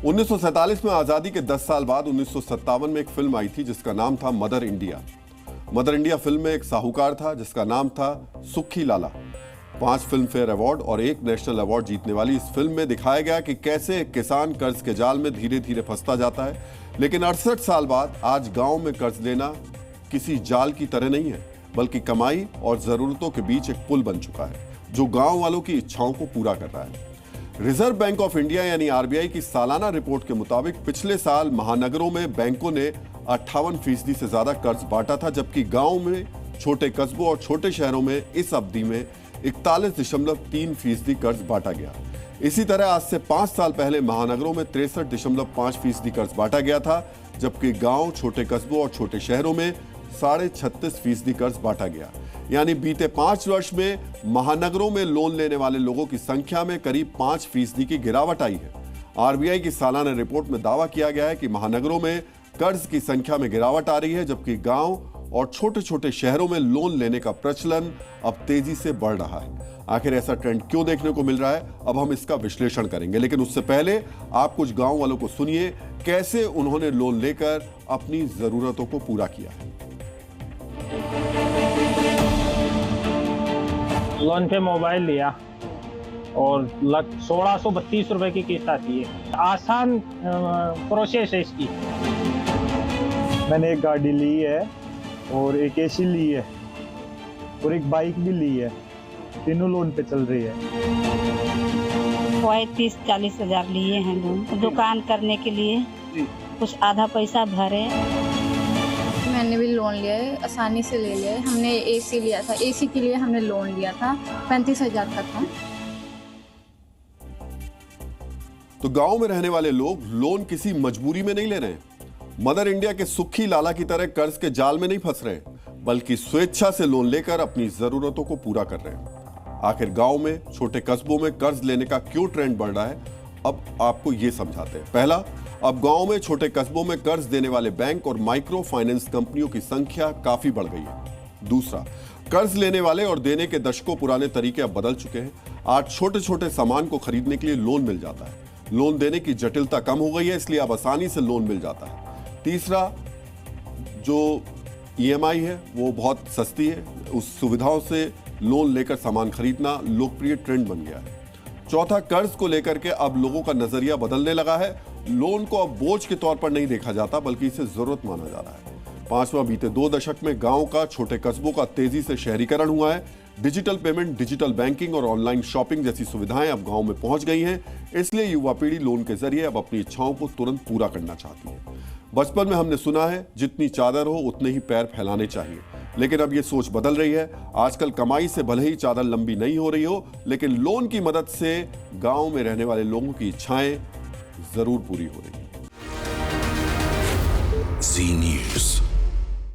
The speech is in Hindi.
1947 में आजादी के 10 साल बाद 1957 में एक फिल्म आई थी जिसका नाम था mother India. Mother India film में एक साहूकार था जिसका नाम था सुक्खी लाला। 5 फिल्म फेयर अवार्ड और 1 नेशनल अवार्ड जीतने वाली इस फिल्म में दिखाया गया कि कैसे एक किसान कर्ज के जाल में धीरे धीरे फंसता जाता है। लेकिन 68 साल बाद आज गांव में कर्ज लेना किसी जाल की तरह नहीं है, बल्कि कमाई और जरूरतों के बीच एक पुल बन चुका है जो गांव वालों की इच्छाओं को पूरा कर रहा है। रिजर्व बैंक ऑफ इंडिया यानी आरबीआई की सालाना रिपोर्ट के मुताबिक पिछले साल महानगरों में बैंकों ने 58% से ज्यादा कर्ज बांटा था, जबकि गांव में, छोटे कस्बों और छोटे शहरों में इस अवधि में 41.3% कर्ज बांटा गया। इसी तरह आज से 5 साल पहले महानगरों में 63.5% कर्ज बांटा गया था, जबकि गांव, छोटे कस्बों और छोटे शहरों में 36.5% कर्ज बांटा गया। यानी बीते 5 वर्ष में महानगरों में लोन लेने वाले लोगों की संख्या में करीब 5% की गिरावट आई है। आरबीआई की सालाना रिपोर्ट में दावा किया गया है कि महानगरों में कर्ज की संख्या में गिरावट आ रही है, जबकि गांव और छोटे छोटे शहरों में लोन लेने का प्रचलन अब तेजी से बढ़ रहा है। आखिर ऐसा ट्रेंड क्यों देखने को मिल रहा है, अब हम इसका विश्लेषण करेंगे। लेकिन उससे पहले आप कुछ गांव वालों को सुनिए कैसे उन्होंने लोन लेकर अपनी जरूरतों को पूरा किया। लोन पे मोबाइल लिया और 1632 रुपए की किस्त आती है। आसान प्रोसेस है इसकी। मैंने एक गाड़ी ली है और एक एसी ली है और एक बाइक भी ली है, तीनों लोन पे चल रही है। 30-40 हजार लिए हैं लोन दुकान करने के लिए, कुछ आधा पैसा भरे। मैंने भी लोन लिया है, आसानी से ले लिया है। हमने एसी लिया था, एसी के लिए हमने लोन लिया था, 35,000 का था। तो गांव में रहने वाले लोग लोन किसी मजबूरी में नहीं ले रहे हैं, मदर इंडिया के सुक्खी लाला की तरह कर्ज के जाल में नहीं फंस रहे, बल्कि स्वेच्छा से लोन लेकर अपनी जरूरतों को पूरा कर रहे हैं। आखिर गांव में, छोटे कस्बों में कर्ज लेने का क्यों ट्रेंड बढ़ रहा है, अब आपको यह समझाते हैं। पहला, अब गांव में, छोटे कस्बों में कर्ज देने वाले बैंक और माइक्रो फाइनेंस कंपनियों की संख्या काफी बढ़ गई है। दूसरा, कर्ज लेने वाले और देने के दशकों पुराने तरीके अब बदल चुके हैं। आज छोटे छोटे सामान को खरीदने के लिए लोन मिल जाता है। लोन देने की जटिलता कम हो गई है, इसलिए अब आसानी से लोन मिल जाता है। तीसरा, जो ईएमआई है वो बहुत सस्ती है, उस सुविधाओं से लोन लेकर सामान खरीदना लोकप्रिय ट्रेंड बन गया है। चौथा, कर्ज को लेकर के अब लोगों का नजरिया बदलने लगा है। लोन को अब बोझ के तौर पर नहीं देखा जाता, बल्कि इसे जरूरत माना जा रहा है। पांचवा, बीते 2 दशक में गांव का, छोटे कस्बों का तेजी से शहरीकरण हुआ है। डिजिटल पेमेंट, डिजिटल बैंकिंग और ऑनलाइन शॉपिंग जैसी सुविधाएं अब गांव में पहुंच गई हैं। इसलिए युवा पीढ़ी लोन के जरिए अब अपनी इच्छाओं को तुरंत पूरा करना चाहती है। बचपन में हमने सुना है, जितनी चादर हो उतने ही पैर फैलाने चाहिए, लेकिन अब यह सोच बदल रही है। आजकल कमाई से भले ही चादर लंबी नहीं हो रही हो, लेकिन लोन की मदद से गांव में रहने वाले लोगों की इच्छाएं जरूर पूरी हो रही हैं। Zee News।